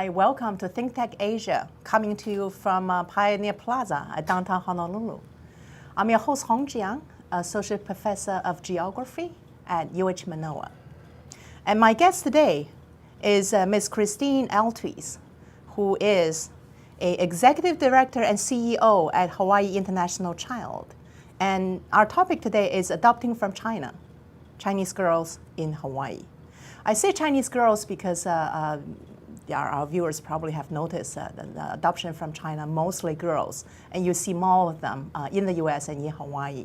Hi, welcome to ThinkTech Asia, coming to you from Pioneer Plaza at downtown Honolulu. I'm your host, Hong Jiang, Associate Professor of Geography at UH Manoa. And my guest today is Ms. Kristine Altwies, who is an Executive Director and CEO at Hawaii International Child. And our topic today is adopting from China, Chinese girls in Hawaii. I say Chinese girls because our viewers probably have noticed the adoption from China, mostly girls, and you see more of them in the US and in Hawaii.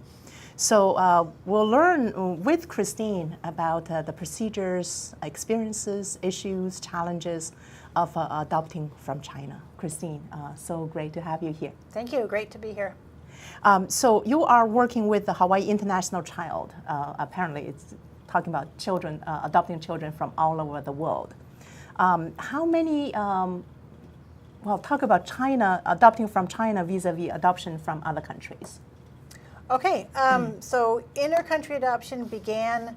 So we'll learn with Kristine about the procedures, experiences, issues, challenges of adopting from China. Kristine, so great to have you here. Thank you, great to be here. So you are working with the Hawaii International Child. Apparently it's talking about children, adopting children from all over the world. How many, talk about China, adopting from China vis-a-vis adoption from other countries. Okay, so inter-country adoption began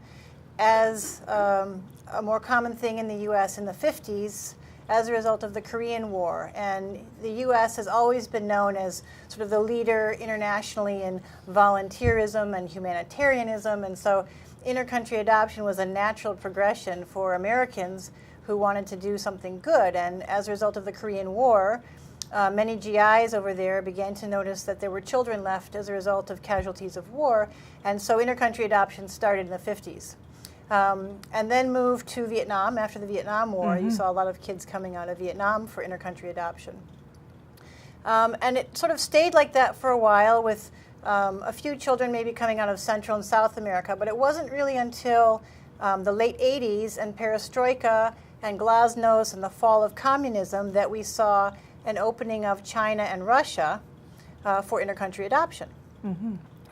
as a more common thing in the US in the 50s as a result of the Korean War. And the US has always been known as sort of the leader internationally in volunteerism and humanitarianism. And so inter-country adoption was a natural progression for Americans who wanted to do something good. And as a result of the Korean War, many GIs over there began to notice that there were children left as a result of casualties of war. And so inter-country adoption started in the 50s. And then moved to Vietnam after the Vietnam War. You saw a lot of kids coming out of Vietnam for inter-country adoption. And it sort of stayed like that for a while with a few children maybe coming out of Central and South America, but it wasn't really until the late 80s and perestroika and glasnost and the fall of communism that we saw an opening of China and Russia for inter-country adoption.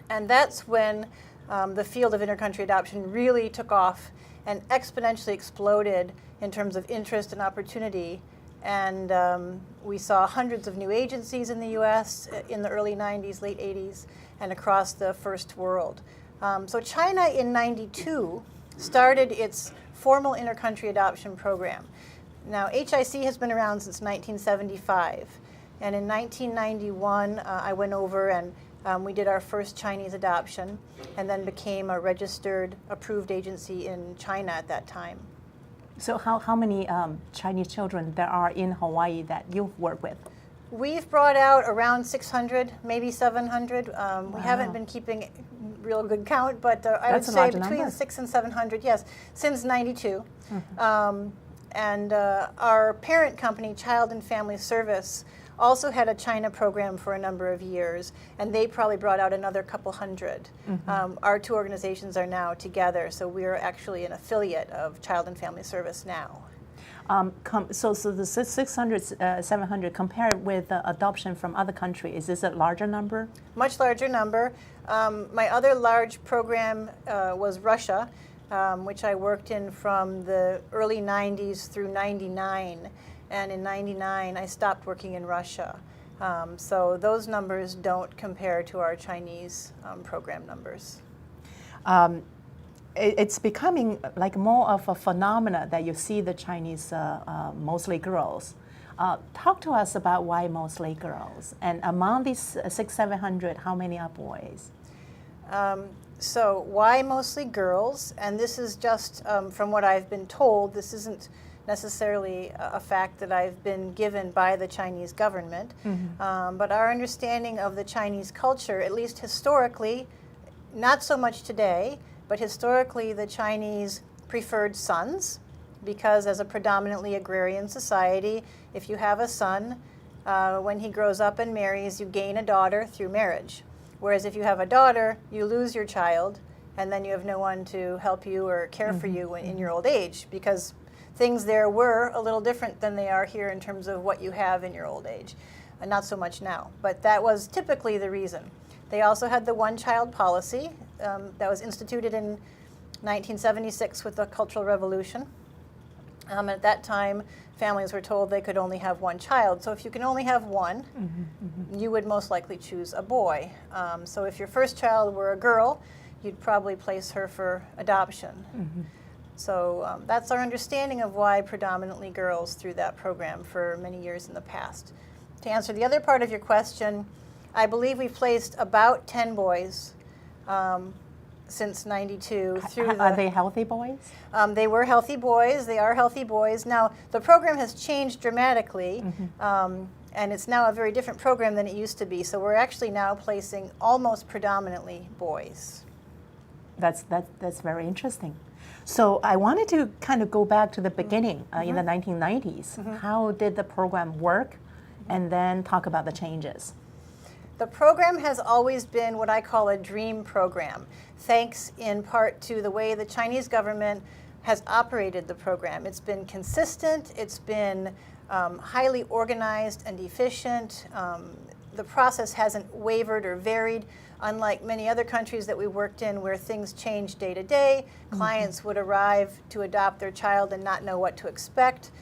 And that's when the field of inter-country adoption really took off and exponentially exploded in terms of interest and opportunity. And we saw hundreds of new agencies in the US in the early 90s, late 80s, and across the first world. So China in '92 started its formal inter-country adoption program. Now, HIC has been around since 1975. And in 1991, I went over and we did our first Chinese adoption and then became a registered, approved agency in China at that time. So how many Chinese children there are in Hawaii that you've worked with? We've brought out around 600, maybe 700. We haven't been keeping real good count, but I would say between 600 and 700, yes, since '92. And our parent company, Child and Family Service, also had a China program for a number of years, and they probably brought out another couple hundred. Our two organizations are now together, so we're actually an affiliate of Child and Family Service now. So the 600, 700 compared with the adoption from other countries, is this a larger number? Much larger number. My other large program was Russia, which I worked in from the early 90s through '99. And in '99, I stopped working in Russia. So those numbers don't compare to our Chinese program numbers. It's becoming like more of a phenomena that you see the Chinese, mostly girls. Talk to us about why mostly girls. And among these 600, 700, how many are boys? So why mostly girls? And this is just from what I've been told. This isn't necessarily a fact that I've been given by the Chinese government. But our understanding of the Chinese culture, at least historically, not so much today, but historically the Chinese preferred sons because as a predominantly agrarian society, if you have a son, when he grows up and marries, you gain a daughter through marriage. Whereas if you have a daughter, you lose your child, and then you have no one to help you or care for you in your old age, because things there were a little different than they are here in terms of what you have in your old age. Not so much now, but that was typically the reason. They also had the one-child policy that was instituted in 1976 with the Cultural Revolution. At that time, families were told they could only have one child. So if you can only have one, you would most likely choose a boy. So if your first child were a girl, you'd probably place her for adoption. So that's our understanding of why predominantly girls through that program for many years in the past. To answer the other part of your question, I believe we've placed about 10 boys since '92 through Are they healthy boys? They were healthy boys. They are healthy boys. Now, the program has changed dramatically, and it's now a very different program than it used to be. So we're actually now placing almost predominantly boys. That's very interesting. So I wanted to kind of go back to the beginning in the 1990s. How did the program work? And then talk about the changes. The program has always been what I call a dream program, thanks in part to the way the Chinese government has operated the program. It's been consistent, it's been highly organized and efficient. The process hasn't wavered or varied, unlike many other countries that we worked in where things change day to day. Clients would arrive to adopt their child and not know what to expect.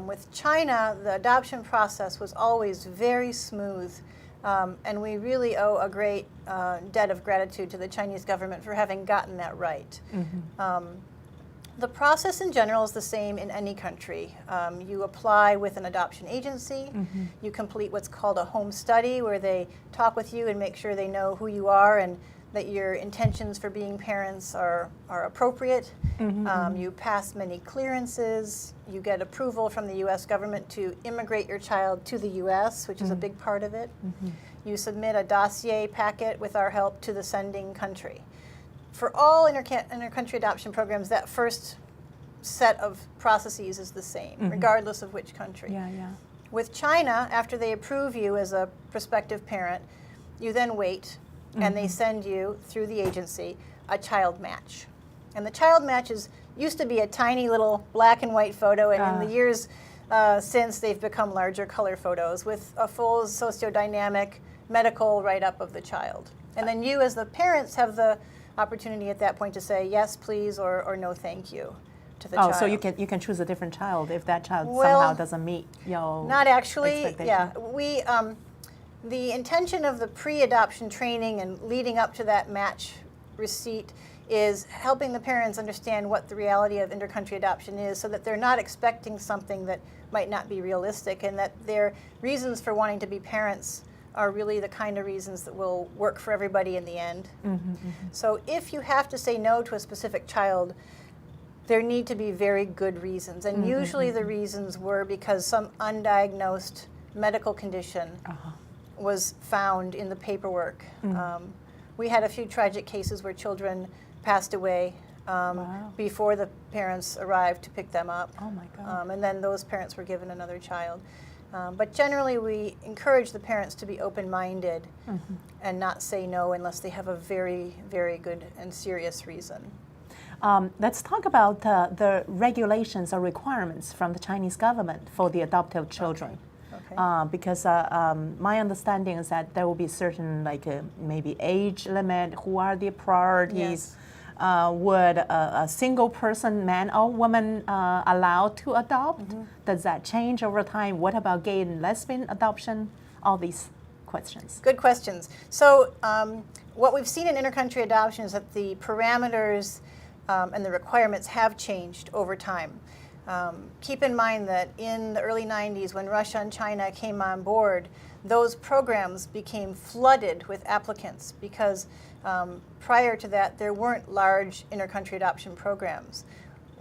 With China, the adoption process was always very smooth, and we really owe a great debt of gratitude to the Chinese government for having gotten that right. The process in general is the same in any country. You apply with an adoption agency, you complete what's called a home study where they talk with you and make sure they know who you are and that your intentions for being parents are appropriate. You pass many clearances. You get approval from the U.S. government to immigrate your child to the U.S., which is a big part of it. You submit a dossier packet with our help to the sending country. For all inter-country adoption programs, that first set of processes is the same, regardless of which country. With China, after they approve you as a prospective parent, you then wait, and they send you, through the agency, a child match. And the child matches used to be a tiny little black and white photo, and in the years since, they've become larger color photos with a full sociodynamic medical write-up of the child. And then you, as the parents, have the opportunity at that point to say yes, please, or no, thank you to the child. So you can choose a different child if that child somehow doesn't meet your not actually. expectation. Yeah, we the intention of the pre-adoption training and leading up to that match receipt is helping the parents understand what the reality of inter-country adoption is, so that they're not expecting something that might not be realistic, and that their reasons for wanting to be parents are really the kind of reasons that will work for everybody in the end. So if you have to say no to a specific child, there need to be very good reasons. And usually the reasons were because some undiagnosed medical condition was found in the paperwork. We had a few tragic cases where children passed away before the parents arrived to pick them up. Oh my God. And then those parents were given another child. But generally, we encourage the parents to be open-minded and not say no unless they have a very, very good and serious reason. Let's talk about the regulations or requirements from the Chinese government for the adoptive children. Because my understanding is that there will be certain, like maybe age limit, who are the priorities. Would a single person, man or woman, allowed to adopt? Does that change over time? What about gay and lesbian adoption? All these questions. Good questions. So what we've seen in inter-country adoption is that the parameters and the requirements have changed over time. Keep in mind that in the early 90s, when Russia and China came on board, those programs became flooded with applicants because prior to that, there weren't large inter-country adoption programs.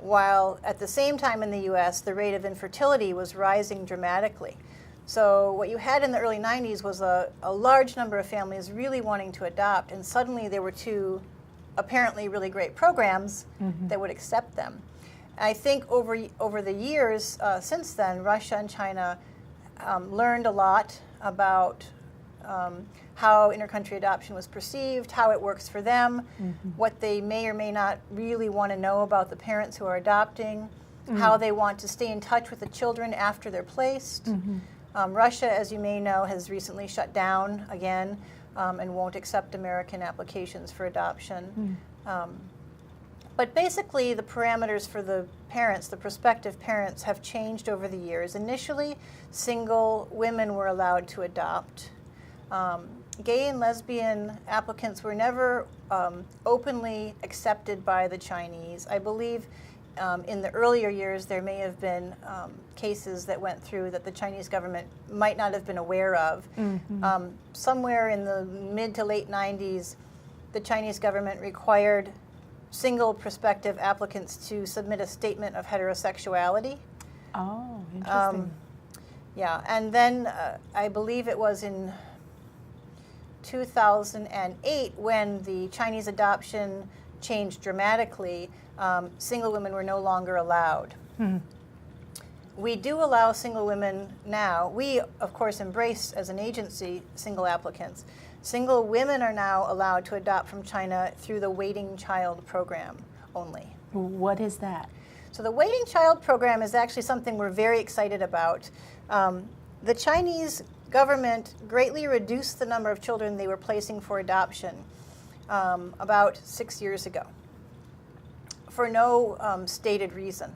While at the same time in the U.S., the rate of infertility was rising dramatically. So what you had in the early 90s was a large number of families really wanting to adopt, and suddenly there were two apparently really great programs that would accept them. I think over the years since then, Russia and China learned a lot about how inter-country adoption was perceived, how it works for them, what they may or may not really want to know about the parents who are adopting, how they want to stay in touch with the children after they're placed. Russia, as you may know, has recently shut down again and won't accept American applications for adoption. But basically, the parameters for the parents, the prospective parents, have changed over the years. Initially, single women were allowed to adopt. Gay and lesbian applicants were never openly accepted by the Chinese. I believe in the earlier years, there may have been cases that went through that the Chinese government might not have been aware of. Somewhere in the mid to late 90s, the Chinese government required single prospective applicants to submit a statement of heterosexuality. Oh, interesting. Yeah, and then I believe it was in 2008 when the Chinese adoption changed dramatically. Single women were no longer allowed. We do allow single women now. We, of course, embrace as an agency single applicants. Single women are now allowed to adopt from China through the Waiting Child Program only. What is that? So the Waiting Child Program is actually something we're very excited about. The Chinese government greatly reduced the number of children they were placing for adoption about 6 years ago for no stated reason.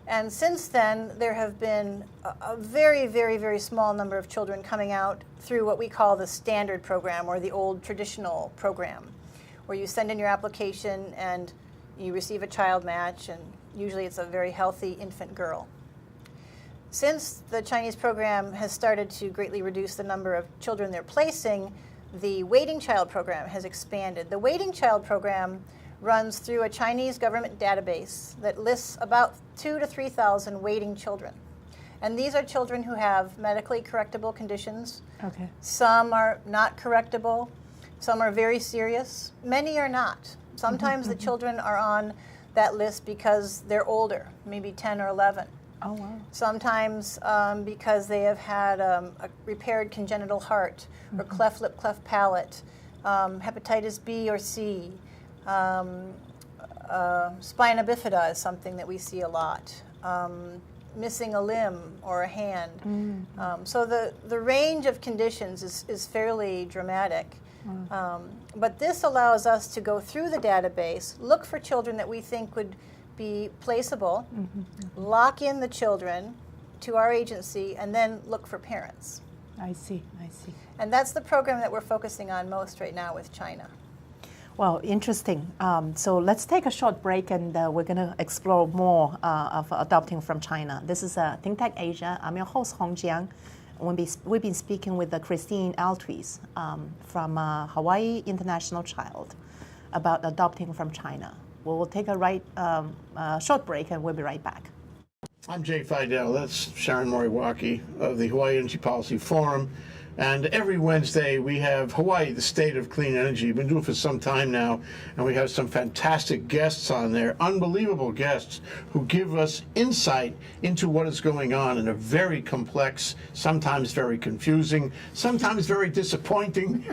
And since then, there have been a very, very, very small number of children coming out through what we call the standard program, or the old traditional program, where you send in your application and you receive a child match, and usually it's a very healthy infant girl. Since the Chinese program has started to greatly reduce the number of children they're placing, the Waiting Child Program has expanded. The Waiting Child Program runs through a Chinese government database that lists about 2,000 to 3,000 waiting children. And these are children who have medically correctable conditions. Okay. Some are not correctable. Some are very serious. Many are not. Sometimes the children are on that list because they're older, maybe 10 or 11. Oh, wow. Sometimes because they have had a repaired congenital heart, or cleft lip, cleft palate, hepatitis B or C. Spina bifida is something that we see a lot. Missing a limb or a hand. So the range of conditions is fairly dramatic. But this allows us to go through the database, look for children that we think would be placeable, lock in the children to our agency, and then look for parents. I see, I see. And that's the program that we're focusing on most right now with China. Well, interesting. So let's take a short break, and we're going to explore more of adopting from China. This is ThinkTech Asia. I'm your host, Hong Jiang. We've been speaking with Kristine Altwies from Hawaii International Child about adopting from China. We'll take a short break, and we'll be right back. I'm Jay Fidel. That's Sharon Moriwaki of the Hawaii Energy Policy Forum. And every Wednesday we have Hawaii, the state of clean energy. We've been doing it for some time now, and we have some fantastic guests on there, unbelievable guests who give us insight into what is going on in a very complex, sometimes very confusing, sometimes very disappointing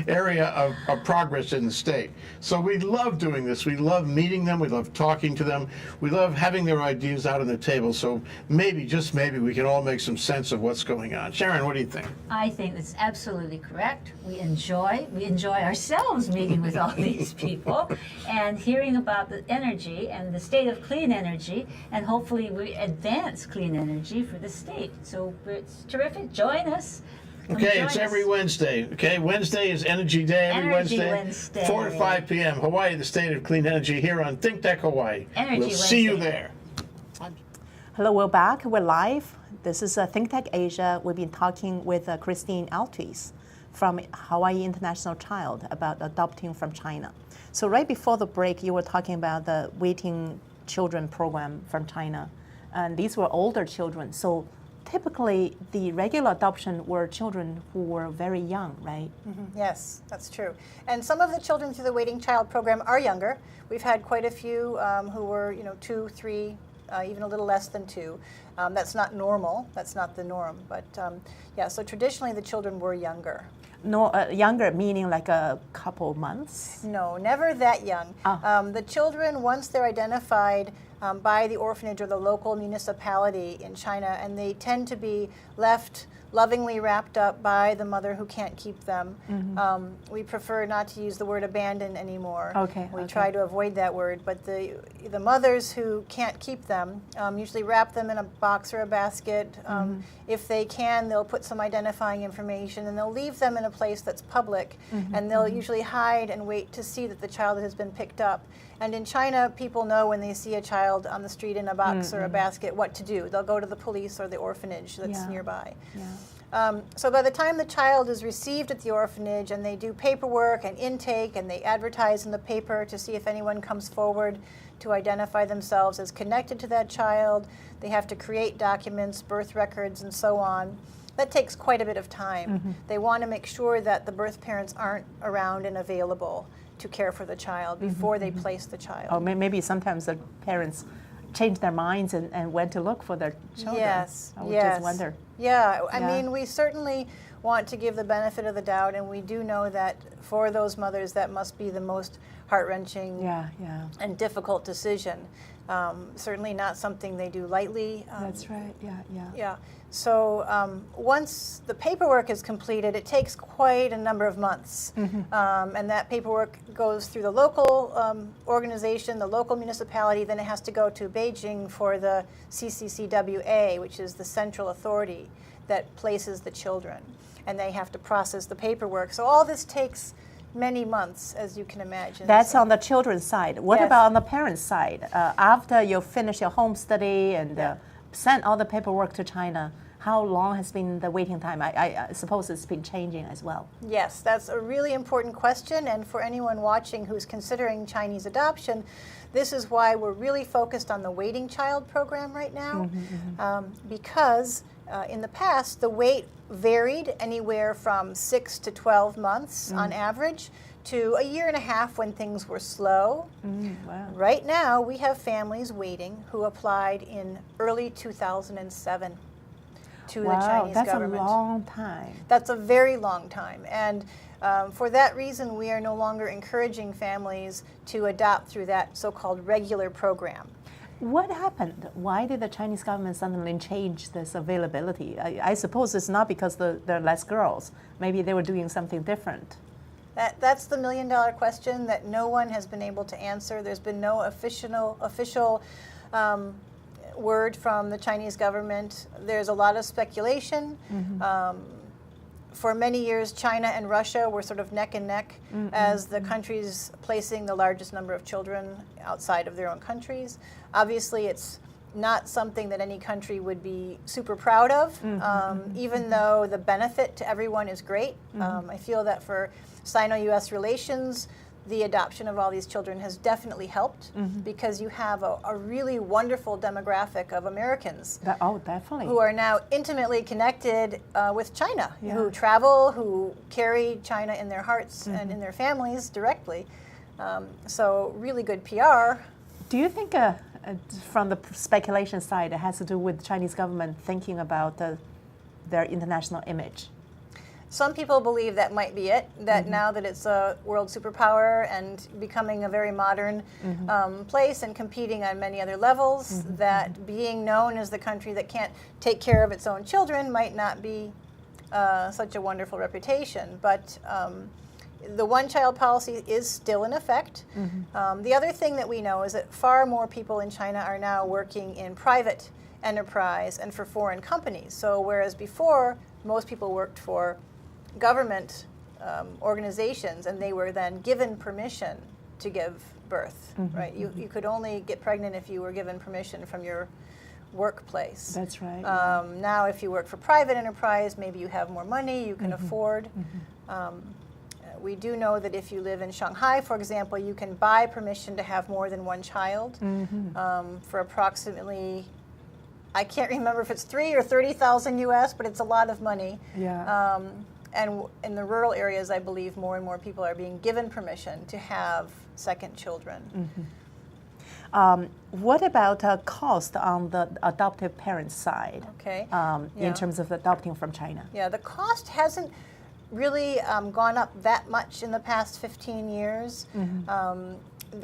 area of progress in the state. So we love doing this. We love meeting them. We love talking to them. We love having their ideas out on the table. So maybe, just maybe, we can all make some sense of what's going on. Sharon, what do you think? I think that's absolutely correct. We enjoy ourselves meeting with all these people and hearing about the energy and the state of clean energy, and hopefully we advance clean energy for the state. So it's terrific. Join us. Okay, it's every Wednesday. Okay, Wednesday is Energy Day. Every Wednesday, 4 to 5 p.m. Hawaii, the state of clean energy, here on ThinkTech Hawaii. We'll see you there. Hello, we're back. We're live. This is ThinkTech Asia. We've been talking with Kristine Altwies from Hawaii International Child about adopting from China. So right before the break, you were talking about the Waiting Children program from China. And these were older children. So typically, the regular adoption were children who were very young, right? Yes, that's true. And some of the children through the Waiting Child Program are younger. We've had quite a few who were, 2, 3, even a little less than 2. That's not normal. That's not the norm. But yeah, so traditionally the children were younger. No, younger meaning like a couple months? No, never that young. The children, once they're identified, by the orphanage or the local municipality in China, and they tend to be left lovingly wrapped up by the mother who can't keep them. We prefer not to use the word abandon anymore. Okay, We okay. try to avoid that word, but the mothers who can't keep them usually wrap them in a box or a basket. If they can, they'll put some identifying information, and they'll leave them in a place that's public, and they'll usually hide and wait to see that the child has been picked up. And in China, people know when they see a child on the street in a box or a basket what to do. They'll go to the police or the orphanage that's Yeah. nearby. Yeah. So by the time the child is received at the orphanage, and they do paperwork and intake, and they advertise in the paper to see if anyone comes forward to identify themselves as connected to that child, they have to create documents, birth records, and so on. That takes quite a bit of time. They want to make sure that the birth parents aren't around and available to care for the child before they place the child. Or maybe sometimes the parents change their minds and went to look for their children. Yes, I would yes. just wonder. Yeah, I Yeah. mean, we certainly want to give the benefit of the doubt, and we do know that for those mothers, that must be the most heart-wrenching Yeah, yeah. and difficult decision. Certainly not something they do lightly. That's right. Yeah, yeah. Yeah. So once the paperwork is completed, it takes quite a number of months. And that paperwork goes through the local organization, the local municipality, then it has to go to Beijing for the CCCWA, which is the central authority that places the children. And they have to process the paperwork. So all this takes many months, as you can imagine. That's So- on the children's side. What Yes. about on the parents' side? After you finish your home study and send all the paperwork to China, how long has been the waiting time? I suppose it's been changing as well. Yes, that's a really important question, and for anyone watching who's considering Chinese adoption, this is why we're really focused on the waiting child program right now, because in the past, the wait varied anywhere from 6 to 12 months on average to a year and a half when things were slow. Wow. Right now, we have families waiting who applied in early 2007 to the Wow, Chinese that's government. a long time. That's a very long time. And for that reason, we are no longer encouraging families to adopt through that so-called regular program. What happened? Why did the Chinese government suddenly change this availability? I suppose it's not because there are less girls. Maybe they were doing something different. That's the million-dollar question that no one has been able to answer. There's been no official word from the Chinese government. There's a lot of speculation. For many years, China and Russia were sort of neck and neck as the countries placing the largest number of children outside of their own countries. Obviously, it's not something that any country would be super proud of, even though the benefit to everyone is great. I feel that for Sino-U.S. relations, the adoption of all these children has definitely helped because you have a really wonderful demographic of Americans Definitely. who are now intimately connected with China, Yeah. who travel, who carry China in their hearts and in their families directly. So really good PR. Do you think from the speculation side, it has to do with Chinese government thinking about their international image? Some people believe that might be it, that now that it's a world superpower and becoming a very modern place and competing on many other levels, that being known as the country that can't take care of its own children might not be such a wonderful reputation. But the one-child policy is still in effect. The other thing that we know is that far more people in China are now working in private enterprise and for foreign companies. So whereas before, most people worked for government organizations, and they were then given permission to give birth, right? You could only get pregnant if you were given permission from your workplace. That's right. Now, if you work for private enterprise, maybe you have more money, you can afford. We do know that if you live in Shanghai, for example, you can buy permission to have more than one child for approximately, I can't remember if it's 3 or 30,000 US, but it's a lot of money. Yeah. And in the rural areas, I believe more and more people are being given permission to have second children. What about cost on the adoptive parent side? Okay. In terms of adopting from China? Yeah, the cost hasn't really gone up that much in the past 15 years.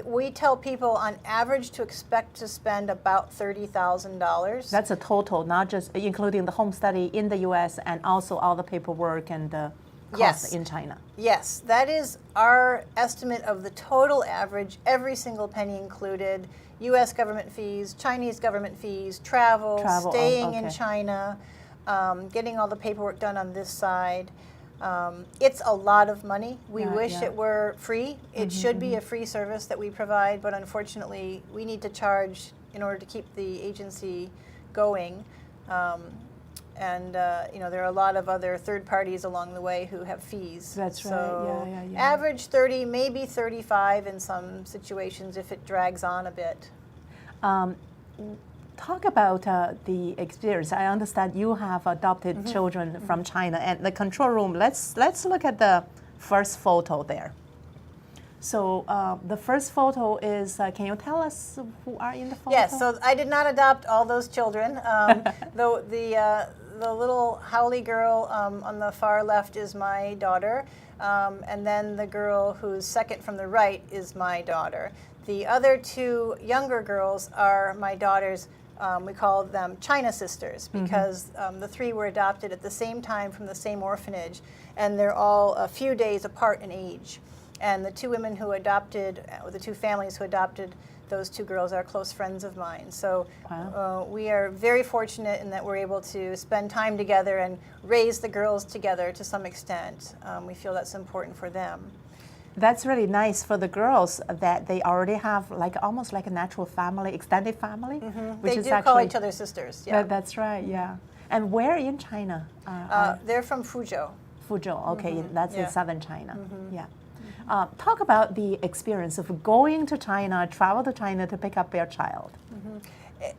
we tell people on average to expect to spend about $30,000. That's a total, not just including the home study in the U.S. and also all the paperwork and the costs in China. Yes, that is our estimate of the total average, every single penny included, U.S. government fees, Chinese government fees, travel staying in China, getting all the paperwork done on this side. It's a lot of money. We wish it were free. It should be a free service that we provide, but unfortunately, we need to charge in order to keep the agency going. There are a lot of other third parties along the way who have fees. That's right. So average 30, maybe 35 in some situations if it drags on a bit. Talk about the experience. I understand you have adopted children from China, and the control room. Let's look at the first photo there. So the first photo is. Can you tell us who are in the photo? Yes. So I did not adopt all those children. The little Howley girl on the far left is my daughter, and then the girl who's second from the right is my daughter. The other two younger girls are my daughters. We call them China sisters because the three were adopted at the same time from the same orphanage, and they're all a few days apart in age. And the two women who adopted, or the two families who adopted those two girls are close friends of mine. So we are very fortunate in that we're able to spend time together and raise the girls together to some extent. We feel that's important for them. That's really nice for the girls that they already have almost like a natural family, extended family. Which they is do actually, call each other sisters. Yeah. That's right. Yeah. And where in China? They're from Fuzhou. Fuzhou. Okay, that's in southern China. Yeah. Talk about the experience of going to China, travel to China to pick up their child.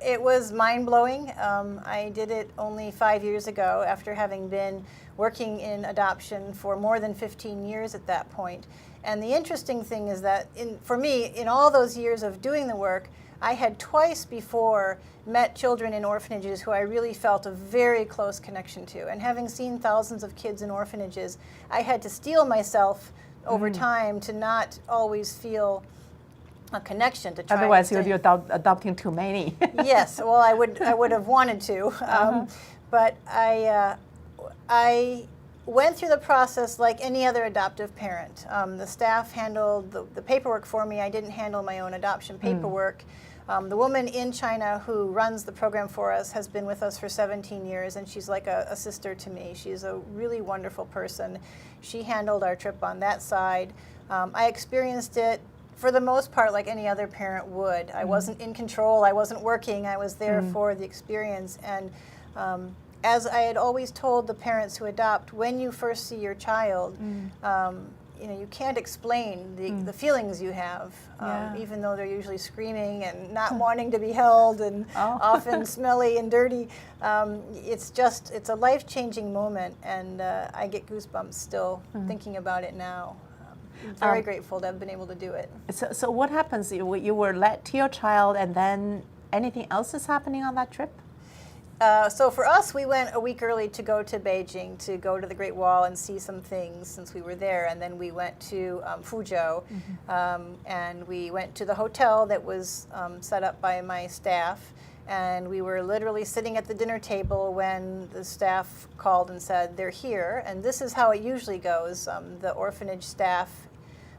It was mind-blowing. I did it only 5 years ago after having been working in adoption for more than 15 years at that point. And the interesting thing is that for me, in all those years of doing the work, I had twice before met children in orphanages who I really felt a very close connection to. And having seen thousands of kids in orphanages, I had to steel myself over time to not always feel a connection to try. Otherwise, you'll be adopting too many. Yes, well, I would have wanted to, but I went through the process like any other adoptive parent. The staff handled the paperwork for me. I didn't handle my own adoption paperwork. The woman in China who runs the program for us has been with us for 17 years, and she's like a sister to me. She's a really wonderful person. She handled our trip on that side. I experienced it for the most part like any other parent would. I wasn't in control. I wasn't working. I was there for the experience. And as I had always told the parents who adopt, when you first see your child, you can't explain the feelings you have, even though they're usually screaming and not wanting to be held and often smelly and dirty. It's a life-changing moment, and I get goosebumps still thinking about it now. I'm very grateful to have been able to do it. So what happens? You were led to your child, and then anything else is happening on that trip? So for us, we went a week early to go to Beijing, to go to the Great Wall and see some things since we were there. And then we went to Fuzhou, and we went to the hotel that was set up by my staff. And we were literally sitting at the dinner table when the staff called and said, they're here. And this is how it usually goes. The orphanage staff,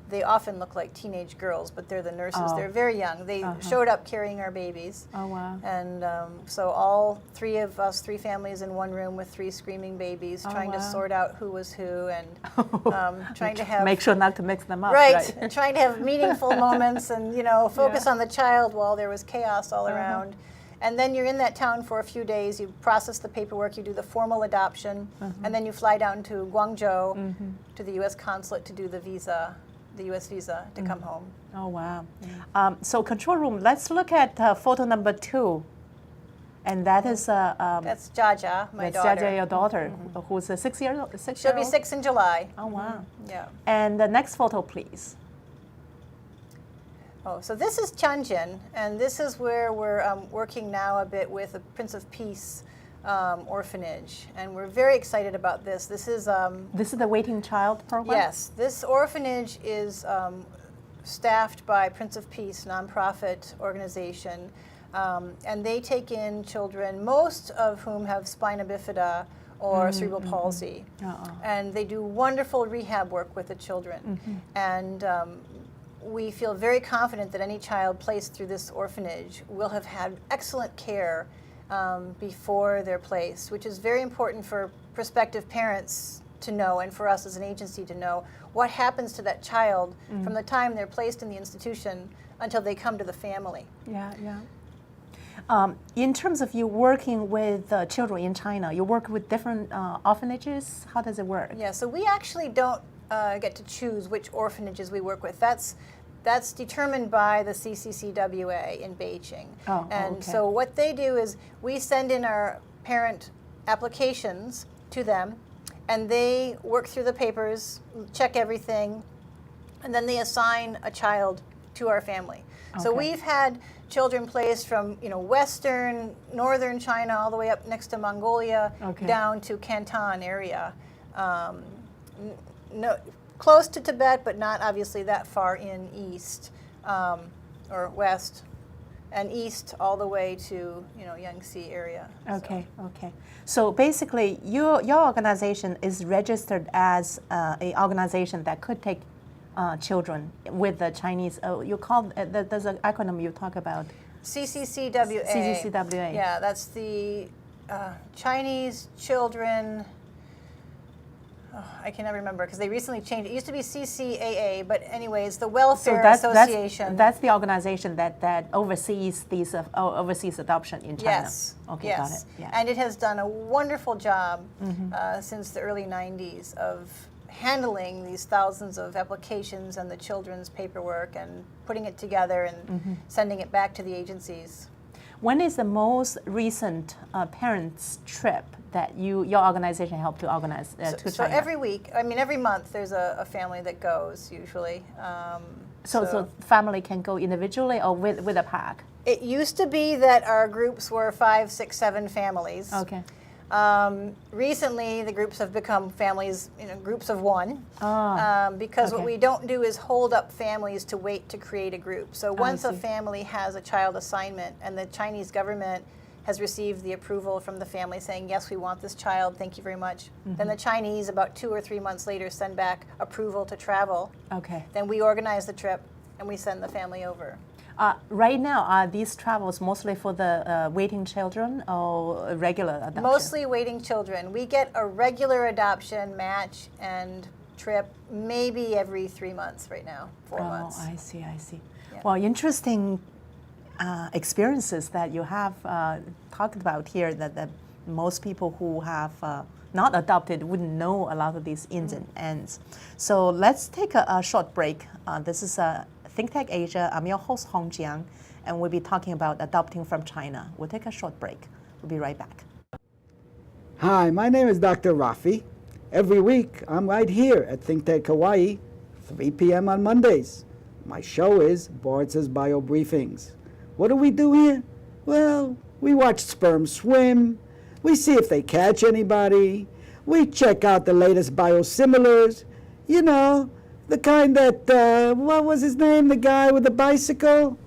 they often look like teenage girls, but they're the nurses. They're very young. They showed up carrying our babies. Oh, wow. And so all three of us, three families in one room with three screaming babies, trying to sort out who was who and trying to have... Make sure not to mix them up. Right. And trying to have meaningful moments and, focus on the child while there was chaos all around. And then you're in that town for a few days. You process the paperwork. You do the formal adoption. And then you fly down to Guangzhou to the U.S. consulate to do the visa. The U.S. visa to come home. Oh, wow. So control room, let's look at photo number 2. And that is... that's Jaja, my daughter. That's Jaja, your daughter, who's 6 years old? She'll be 6 in July. Oh, wow. Yeah. And the next photo, please. Oh, so this is Tianjin, and this is where we're working now a bit with the Prince of Peace orphanage, and we're very excited about this. This is the Waiting Child program? Yes, this orphanage is staffed by Prince of Peace, nonprofit organization, and they take in children, most of whom have spina bifida or cerebral palsy. And they do wonderful rehab work with the children. And we feel very confident that any child placed through this orphanage will have had excellent care before they're placed, which is very important for prospective parents to know, and for us as an agency to know what happens to that child from the time they're placed in the institution until they come to the family. Yeah, yeah. In terms of you working with children in China, you work with different orphanages. How does it work? Yeah, so we actually don't get to choose which orphanages we work with. That's determined by the CCCWA in Beijing. Oh, and okay. so what they do is we send in our parent applications to them, and they work through the papers, check everything, and then they assign a child to our family. So Okay. we've had children placed from western, northern China, all the way up next to Mongolia, Okay. down to Canton area. No, close to Tibet, but not obviously that far in east or west, and east all the way to Yangtze area. Okay, okay. So basically, your organization is registered as an organization that could take children with the Chinese. You call there's an acronym you talk about. CCCWA. CCCWA. Yeah, that's the Chinese Children. I cannot remember because they recently changed. It used to be CCAA, but anyways, the Welfare Association. That's the organization that oversees these oversees adoption in China. Yes. Okay, yes. got it. Yeah. And it has done a wonderful job since the early 90s of handling these thousands of applications and the children's paperwork and putting it together and sending it back to the agencies. When is the most recent parents' trip that your organization helped to organize to China? So every week, every month, there's a family that goes usually. So family can go individually or with a pack? It used to be that our groups were 5, 6, 7 families. Okay. Recently, the groups have become families, groups of one, because what okay. we don't do is hold up families to wait to create a group. So once a see. family has a child assignment and the Chinese government has received the approval from the family saying, yes, we want this child, thank you very much, then the Chinese, about 2 or 3 months later, send back approval to travel. Okay. Then we organize the trip and we send the family over. Right now, are these travels mostly for the waiting children or regular adoption? Mostly waiting children. We get a regular adoption match and trip maybe every 3 months right now, 4 months. Oh, I see, I see. Yeah. Well, interesting experiences that you have talked about here that most people who have not adopted wouldn't know a lot of these ins and ends. So let's take a short break. This is ThinkTech Asia. I'm your host, Hong Jiang, and we'll be talking about adopting from China. We'll take a short break. We'll be right back. Hi, my name is Dr. Rafi. Every week, I'm right here at ThinkTech Hawaii, 3 p.m. on Mondays. My show is Boards' Bio Briefings. What do we do here? Well, we watch sperm swim. We see if they catch anybody. We check out the latest biosimilars. You know, the kind that, what was his name, the guy with the bicycle?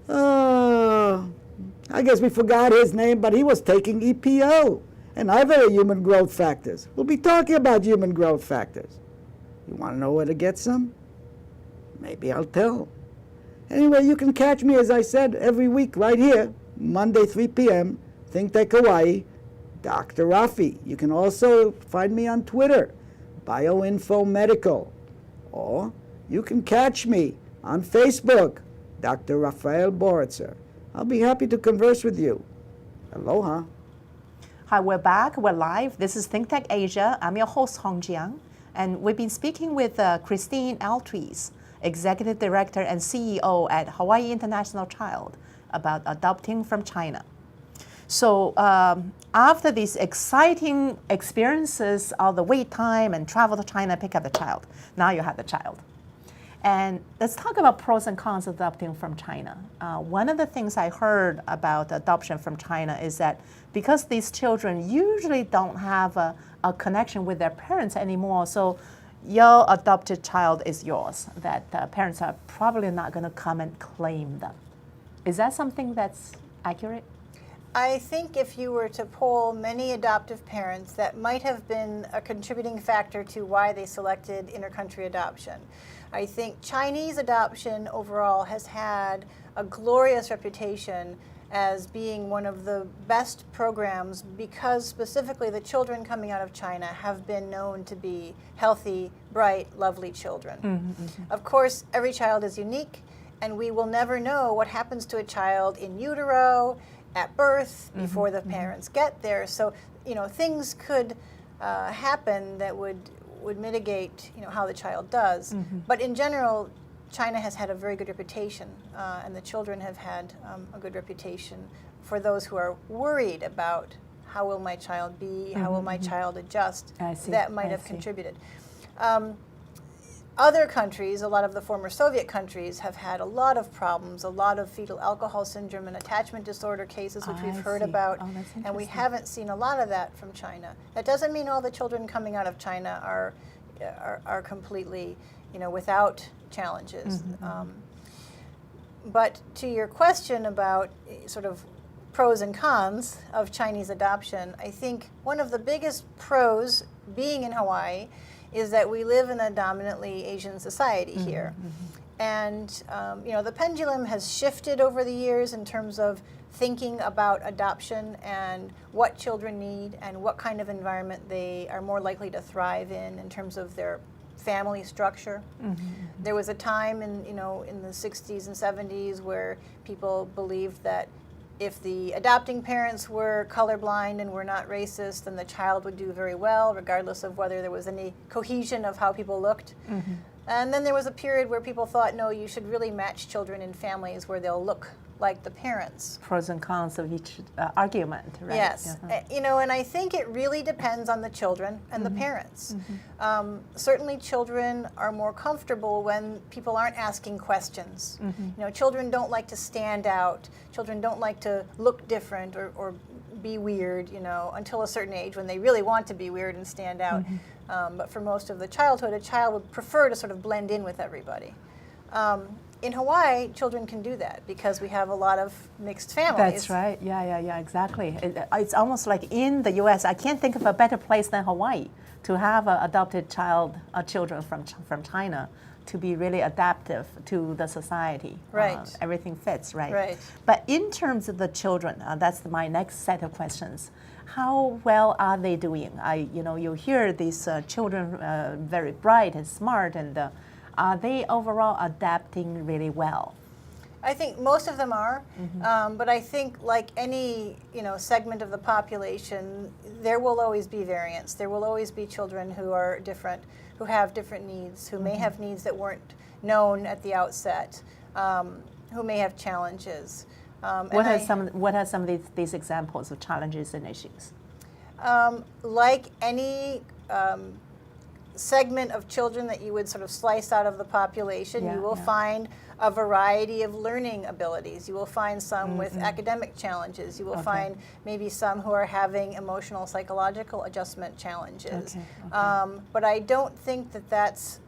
I guess we forgot his name, but he was taking EPO and other human growth factors. We'll be talking about human growth factors. You want to know where to get some? Maybe I'll tell. Anyway, you can catch me, as I said, every week right here, Monday, 3 p.m., ThinkTech Hawaii, Dr. Rafi. You can also find me on Twitter, BioInfoMedical. Or you can catch me on Facebook, Dr. Rafael Boritzer. I'll be happy to converse with you. Aloha. Hi, we're back. We're live. This is ThinkTech Asia. I'm your host, Hong Jiang. And we've been speaking with Kristine Altwies, Executive Director and CEO at Hawaii International Child, about adopting from China. So after these exciting experiences of the wait time and travel to China, pick up the child, now you have the child. And let's talk about pros and cons of adopting from China. One of the things I heard about adoption from China is that because these children usually don't have a connection with their parents anymore, so your adopted child is yours, that parents are probably not going to come and claim them. Is that something that's accurate? I think if you were to poll many adoptive parents, that might have been a contributing factor to why they selected intercountry adoption. I think Chinese adoption overall has had a glorious reputation as being one of the best programs because specifically the children coming out of China have been known to be healthy, bright, lovely children. Of course, every child is unique, and we will never know what happens to a child in utero, at birth, before the parents get there. So, things could happen that would mitigate, how the child does. But in general, China has had a very good reputation, and the children have had a good reputation for those who are worried about how will my child be, how will my child adjust. I see. That might I have see. contributed. Other countries, a lot of the former Soviet countries, have had a lot of problems, a lot of fetal alcohol syndrome and attachment disorder cases, which we've heard see. about, Oh, that's and we interesting. haven't seen a lot of that from China. That doesn't mean all the children coming out of China are completely, without challenges. But to your question about sort of pros and cons of Chinese adoption, I think one of the biggest pros being in Hawaii is that we live in a dominantly Asian society here. And the pendulum has shifted over the years in terms of thinking about adoption and what children need and what kind of environment they are more likely to thrive in terms of their family structure. There was a time in the 60s and 70s where people believed that if the adopting parents were colorblind and were not racist, then the child would do very well, regardless of whether there was any cohesion of how people looked. And then there was a period where people thought, no, you should really match children in families where they'll look like the parents. Pros and cons of each argument, right? Yes, and I think it really depends on the children and the parents. Certainly children are more comfortable when people aren't asking questions. Children don't like to stand out. Children don't like to look different or be weird, until a certain age when they really want to be weird and stand out. But for most of the childhood, a child would prefer to sort of blend in with everybody. In Hawaii, children can do that because we have a lot of mixed families. That's right. Yeah, exactly. It's almost like in the U.S., I can't think of a better place than Hawaii to have an adopted children from China to be really adaptive to the society. Right. Everything fits, right? Right. But in terms of the children, that's my next set of questions. How well are they doing? You hear these children very bright and smart, and are they overall adapting really well? I think most of them are, but I think like any segment of the population, there will always be variance. There will always be children who are different, who have different needs, who may have needs that weren't known at the outset, who may have challenges. What are some of these examples of challenges and issues? Like any segment of children that you would sort of slice out of the population, you will find a variety of learning abilities. You will find some with academic challenges. You will find maybe some who are having emotional, psychological adjustment challenges. But I don't think that that's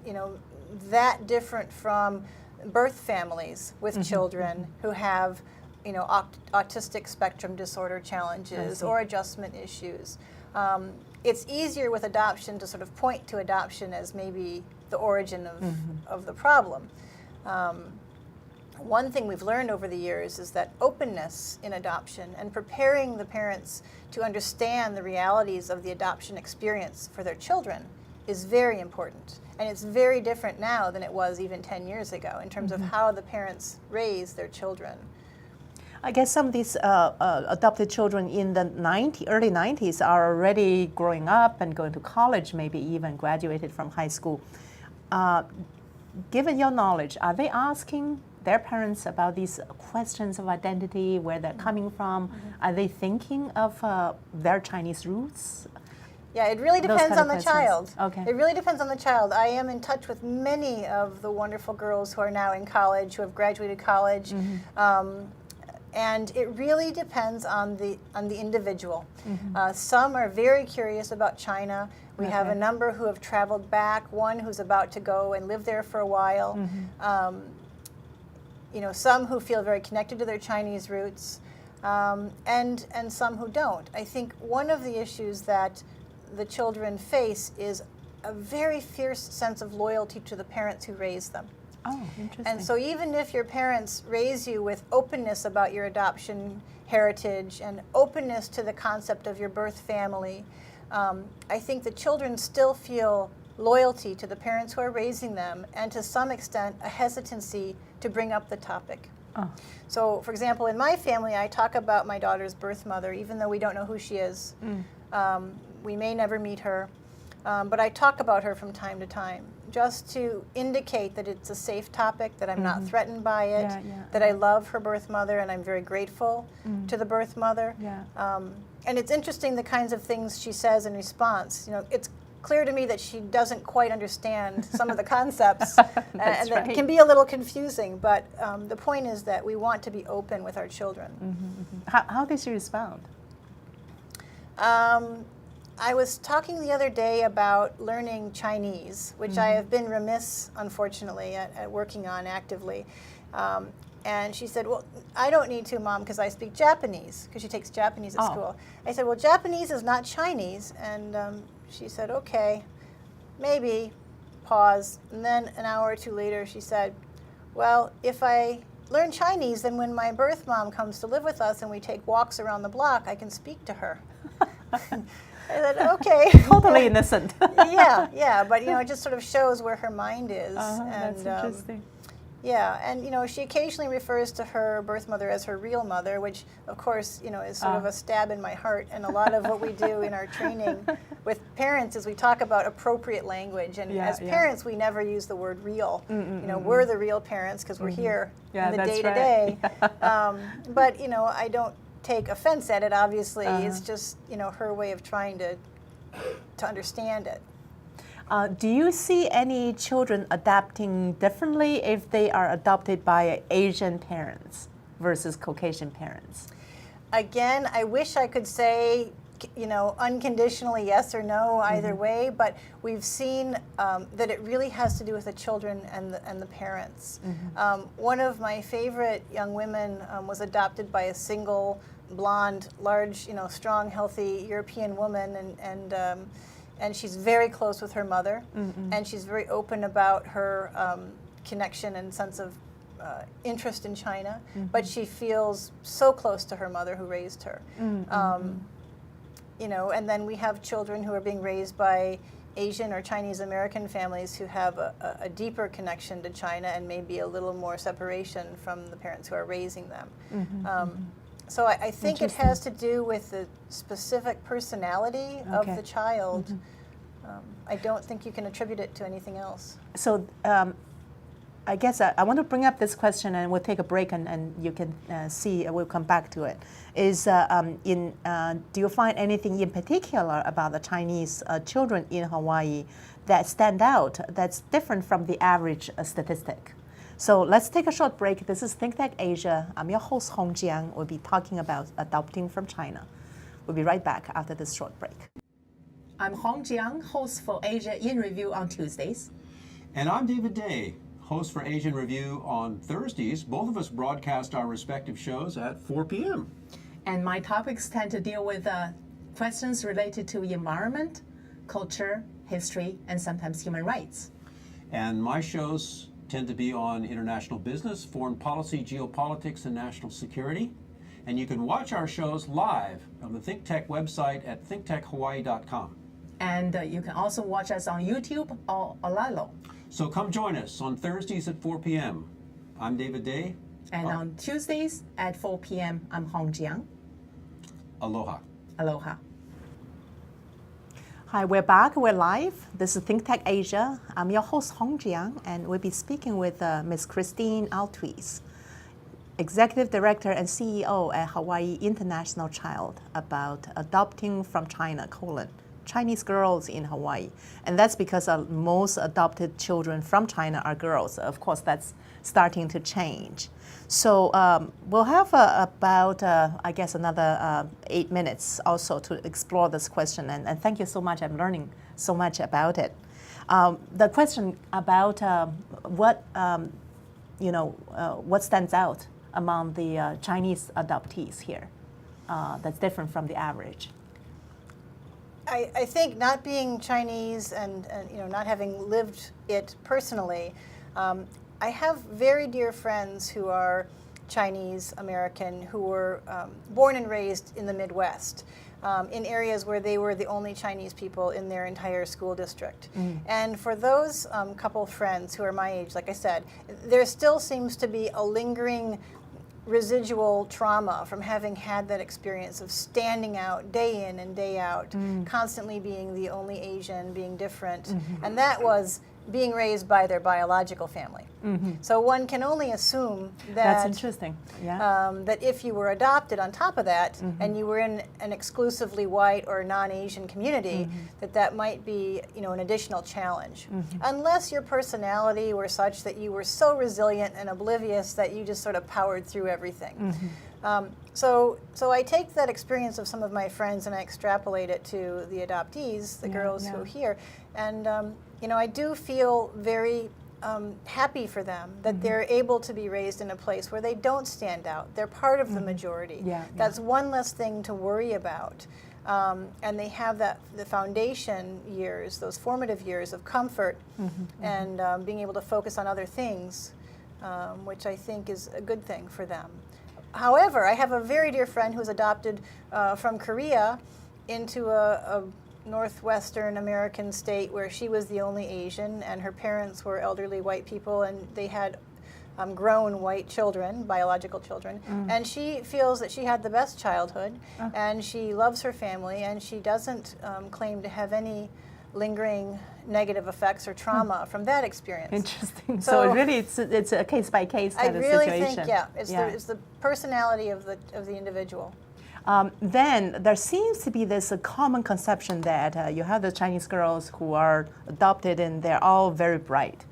that different from birth families with children who have autistic spectrum disorder challenges or adjustment issues. It's easier with adoption to sort of point to adoption as maybe the origin of the problem. One thing we've learned over the years is that openness in adoption and preparing the parents to understand the realities of the adoption experience for their children is very important. And it's very different now than it was even 10 years ago in terms of how the parents raise their children. I guess some of these adopted children in the early 90s are already growing up and going to college, maybe even graduated from high school. Given your knowledge, are they asking their parents about these questions of identity, where they're coming from? Are they thinking of their Chinese roots? Yeah, it really Those depends kind on of the questions. child. Okay. It really depends on the child. I am in touch with many of the wonderful girls who are now in college, who have graduated college. And it really depends on the individual. Some are very curious about China. We have a number who have traveled back, one who's about to go and live there for a while. You know, some who feel very connected to their Chinese roots, and some who don't. I think one of the issues that the children face is a very fierce sense of loyalty to the parents who raised them. Oh, interesting. And so even if your parents raise you with openness about your adoption heritage and openness to the concept of your birth family, I think the children still feel loyalty to the parents who are raising them, and to some extent a hesitancy to bring up the topic. Oh. So, for example, in my family, I talk about my daughter's birth mother, even though we don't know who she is. We may never meet her, but I talk about her from time to time, just to indicate that it's a safe topic, that I'm not threatened by it, that I love her birth mother, and I'm very grateful to the birth mother. And it's interesting the kinds of things she says in response. You know, it's clear to me that she doesn't quite understand some of the concepts, and that can be a little confusing. But the point is that we want to be open with our children. How did she respond? I was talking the other day about learning Chinese, which I have been remiss, unfortunately, at working on actively. And she said, well, I don't need to, Mom, because I speak Japanese, because she takes Japanese at school. I said, well, Japanese is not Chinese. And she said, okay, maybe, pause. And then an hour or two later, she said, well, if I learn Chinese, then when my birth mom comes to live with us and we take walks around the block, I can speak to her. I said, okay. Totally innocent. yeah, but you know, it just sort of shows where her mind is. That's interesting. Yeah, and you know, she occasionally refers to her birth mother as her real mother, which of course, you know, is sort of a stab in my heart. And a lot of what we do in our training with parents is we talk about appropriate language, and as parents we never use the word real. You know, we're the real parents because we're here in the day-to-day. But you know, I don't take offense at it, obviously. It's just, you know, her way of trying to understand it. Do you see any children adapting differently if they are adopted by Asian parents versus Caucasian parents? Again, I wish I could say, you know, unconditionally yes or no either way, but we've seen that it really has to do with the children and the parents. One of my favorite young women was adopted by a single, blonde, large, you know, strong, healthy European woman, and she's very close with her mother, and she's very open about her connection and sense of interest in China, but she feels so close to her mother who raised her. You know, and then we have children who are being raised by Asian or Chinese American families who have a deeper connection to China and maybe a little more separation from the parents who are raising them. So I think it has to do with the specific personality of the child. I don't think you can attribute it to anything else. So I guess I want to bring up this question, and we'll take a break, and you can see, we'll come back to it. Do you find anything in particular about the Chinese children in Hawaii that stand out, that's different from the average statistic? So let's take a short break. This is ThinkTech Asia. I'm your host, Hong Jiang. We'll be talking about adopting from China. We'll be right back after this short break. I'm Hong Jiang, host for Asia in Review on Tuesdays. And I'm David Day, host for Asian Review on Thursdays. Both of us broadcast our respective shows at 4 p.m. And my topics tend to deal with questions related to environment, culture, history, and sometimes human rights. And my shows tend to be on international business, foreign policy, geopolitics, and national security. And you can watch our shows live on the ThinkTech website at thinktechhawaii.com. And you can also watch us on YouTube or Olalo. So come join us on Thursdays at 4 p.m. I'm David Day. And on Tuesdays at 4 p.m., I'm Hong Jiang. Aloha. Aloha. Hi, we're back. We're live. This is ThinkTech Asia. I'm your host, Hong Jiang, and we'll be speaking with Ms. Kristine Altwies, Executive Director and CEO at Hawaii International Child, about adopting from China, Chinese girls in Hawaii. And that's because most adopted children from China are girls. Of course, that's starting to change. So we'll have about, I guess, another 8 minutes also to explore this question. And thank you so much. I'm learning so much about it. The question about what stands out among the Chinese adoptees here that's different from the average. I think not being Chinese and not having lived it personally, I have very dear friends who are Chinese American who were born and raised in the Midwest, in areas where they were the only Chinese people in their entire school district. And for those couple friends who are my age, like I said, there still seems to be a lingering residual trauma from having had that experience of standing out day in and day out, constantly being the only Asian, being different. And that was being raised by their biological family. So one can only assume that That's interesting. Yeah. that if you were adopted on top of that and you were in an exclusively white or non-Asian community, that might be an additional challenge. Unless your personality were such that you were so resilient and oblivious that you just sort of powered through everything. So I take that experience of some of my friends and I extrapolate it to the adoptees, the girls who are here, and I do feel very happy for them that they're able to be raised in a place where they don't stand out. They're part of the majority. That's one less thing to worry about. And they have the foundation years, those formative years of comfort and being able to focus on other things, which I think is a good thing for them. However, I have a very dear friend who's adopted from Korea into a northwestern American state where she was the only Asian and her parents were elderly white people and they had grown white children, biological children, and she feels that she had the best childhood and she loves her family and she doesn't claim to have any lingering negative effects or trauma from that experience. Interesting. So really it's a case by case kind of situation. I really think, it's the personality of the individual. Then there seems to be this common conception that you have the Chinese girls who are adopted and they're all very bright.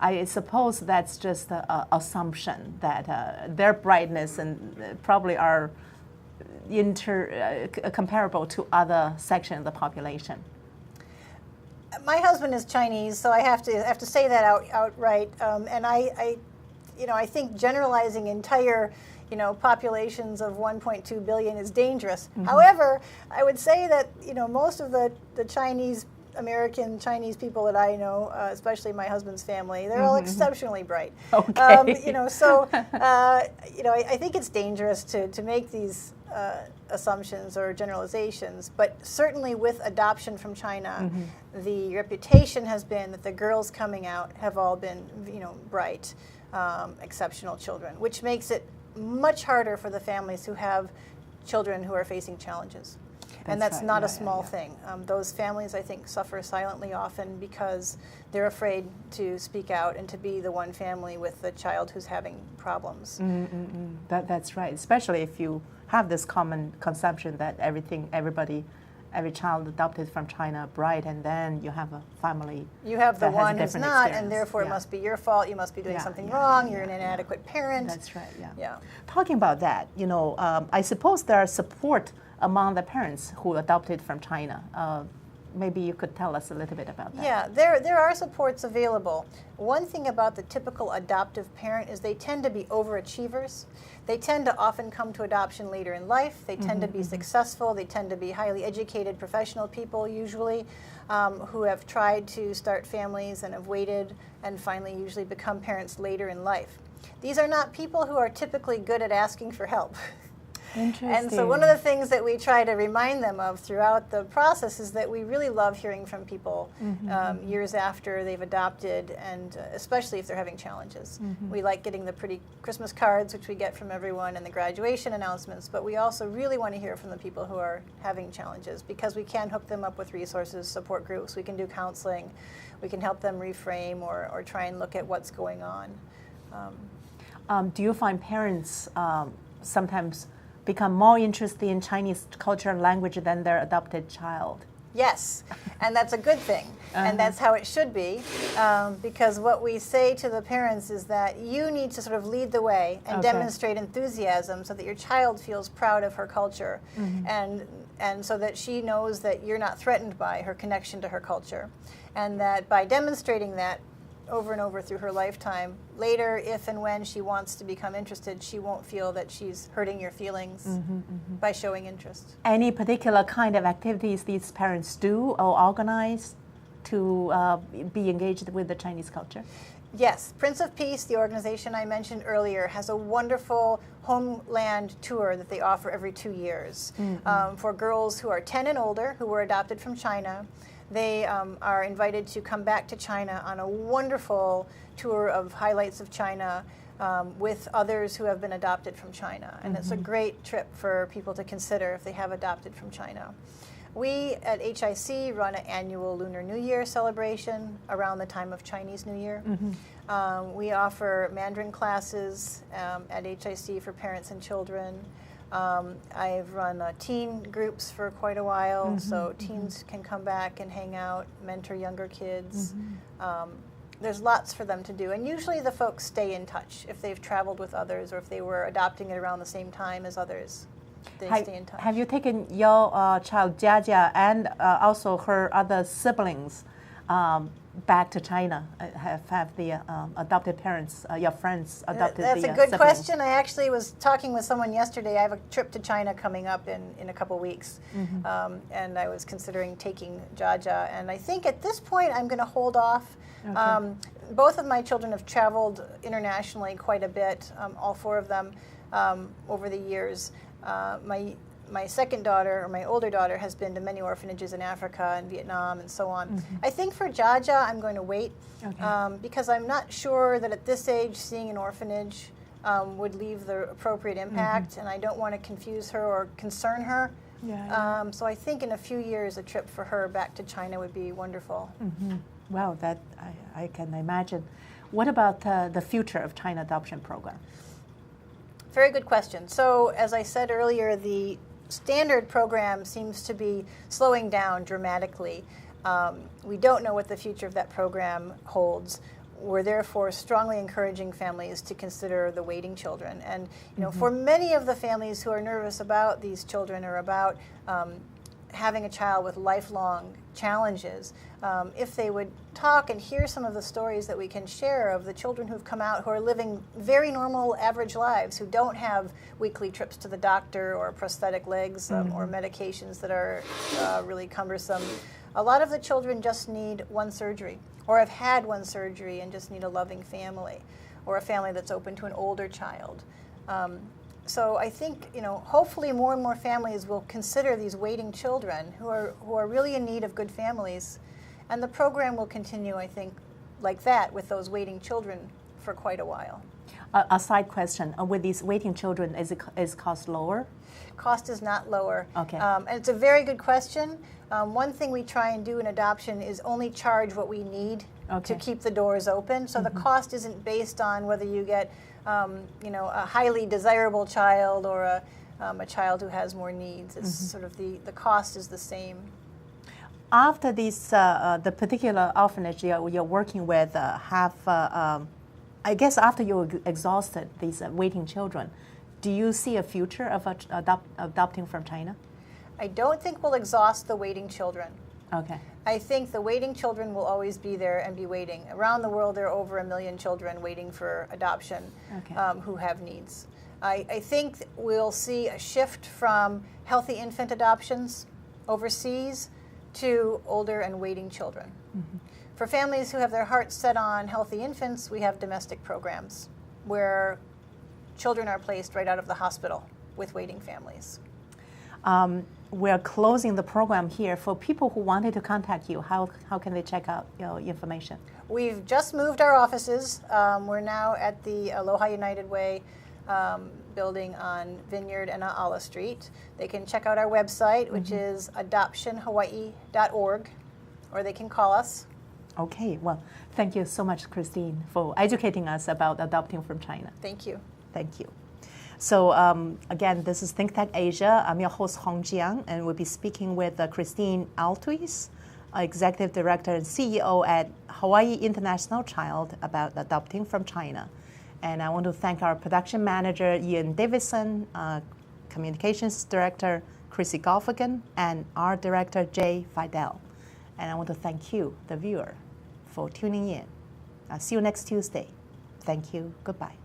I suppose that's just an assumption that their brightness and probably are comparable to other sections of the population. My husband is Chinese, so I have to say that outright. And I think generalizing entire populations of 1.2 billion is dangerous. However, I would say that most of the Chinese people that I know, especially my husband's family, they're all exceptionally bright. Okay. I think it's dangerous to make these assumptions or generalizations, but certainly with adoption from China, the reputation has been that the girls coming out have all been, bright, exceptional children, which makes it much harder for the families who have children who are facing challenges. And that's not a small thing. Those families, I think, suffer silently often because they're afraid to speak out and to be the one family with the child who's having problems. That's right, especially if you have this common conception that every child adopted from China bright, and then you have a family. You have the one who's not, experience. and therefore it must be your fault. You must be doing something wrong. You're an inadequate parent. That's right. Yeah. Talking about that, I suppose there are support among the parents who adopted from China. Maybe you could tell us a little bit about that. Yeah, there are supports available. One thing about the typical adoptive parent is they tend to be overachievers. They tend to often come to adoption later in life. They tend to be successful. They tend to be highly educated professional people usually who have tried to start families and have waited and finally usually become parents later in life. These are not people who are typically good at asking for help. Interesting. And so one of the things that we try to remind them of throughout the process is that we really love hearing from people years after they've adopted, and especially if they're having challenges. We like getting the pretty Christmas cards, which we get from everyone, and the graduation announcements, but we also really want to hear from the people who are having challenges because we can hook them up with resources, support groups, we can do counseling, we can help them reframe or try and look at what's going on. Do you find parents sometimes become more interested in Chinese culture and language than their adopted child? Yes, and that's a good thing, and that's how it should be, because what we say to the parents is that you need to sort of lead the way and demonstrate enthusiasm so that your child feels proud of her culture, and so that she knows that you're not threatened by her connection to her culture, and that by demonstrating that over and over through her lifetime, later, if and when she wants to become interested, she won't feel that she's hurting your feelings by showing interest. Any particular kind of activities these parents do or organize to be engaged with the Chinese culture? Yes, Prince of Peace, the organization I mentioned earlier, has a wonderful homeland tour that they offer every 2 years for girls who are 10 and older who were adopted from China. They are invited to come back to China on a wonderful tour of highlights of China with others who have been adopted from China. And it's a great trip for people to consider if they have adopted from China. We at HIC run an annual Lunar New Year celebration around the time of Chinese New Year. We offer Mandarin classes at HIC for parents and children. I've run teen groups for quite a while, so teens can come back and hang out, mentor younger kids. There's lots for them to do, and usually the folks stay in touch if they've traveled with others or if they were adopting it around the same time as others. They stay in touch. Have you taken your child Jia and also her other siblings back to China? Have the adopted parents, your friends, adopted That's the a good siblings? question. I actually was talking with someone yesterday. I have a trip to China coming up in a couple weeks, and I was considering taking Jaja. And I think at this point I'm going to hold off. Both of my children have traveled internationally quite a bit, all 4 of them, over the years. My second daughter, or my older daughter, has been to many orphanages in Africa and Vietnam and so on. I think for Jaja, I'm going to wait because I'm not sure that at this age seeing an orphanage would leave the appropriate impact, and I don't want to confuse her or concern her. So I think in a few years, a trip for her back to China would be wonderful. Wow, that I can imagine. What about the future of China adoption program? Very good question. So as I said earlier, the standard program seems to be slowing down dramatically. We don't know what the future of that program holds. We're therefore strongly encouraging families to consider the waiting children. And for many of the families who are nervous about these children or about having a child with lifelong challenges, if they would talk and hear some of the stories that we can share of the children who've come out who are living very normal, average lives, who don't have weekly trips to the doctor or prosthetic legs or medications that are really cumbersome. A lot of the children just need one surgery or have had one surgery and just need a loving family or a family that's open to an older child. So I think, hopefully more and more families will consider these waiting children who are really in need of good families. And the program will continue, I think, like that with those waiting children for quite a while. A side question, with these waiting children, is cost lower? Cost is not lower. Okay. And it's a very good question. One thing we try and do in adoption is only charge what we need to keep the doors open. So the cost isn't based on whether you get a highly desirable child or a child who has more needs. It's sort of the cost is the same. After these, the particular orphanage you're working with I guess after you exhausted these waiting children, do you see a future of adopting from China? I don't think we'll exhaust the waiting children. Okay. I think the waiting children will always be there and be waiting. Around the world, there are over 1 million children waiting for adoption who have needs. I think we'll see a shift from healthy infant adoptions overseas to older and waiting children. For families who have their hearts set on healthy infants, we have domestic programs where children are placed right out of the hospital with waiting families. We're closing the program here. For people who wanted to contact you, how can they check out your information? We've just moved our offices. We're now at the Aloha United Way building on Vineyard and Ala Street. They can check out our website, which is adoptionhawaii.org, or they can call us. Okay, well, thank you so much, Kristine, for educating us about adopting from China. Thank you. Thank you. So again, this is ThinkTech Asia. I'm your host, Hong Jiang, and we'll be speaking with Kristine Altwies, Executive Director and CEO at Hawaii International Child, about adopting from China. And I want to thank our production manager, Ian Davidson, Communications Director, Chrissy Golfigan, and our Director, Jay Fidel. And I want to thank you, the viewer, for tuning in. I'll see you next Tuesday. Thank you. Goodbye.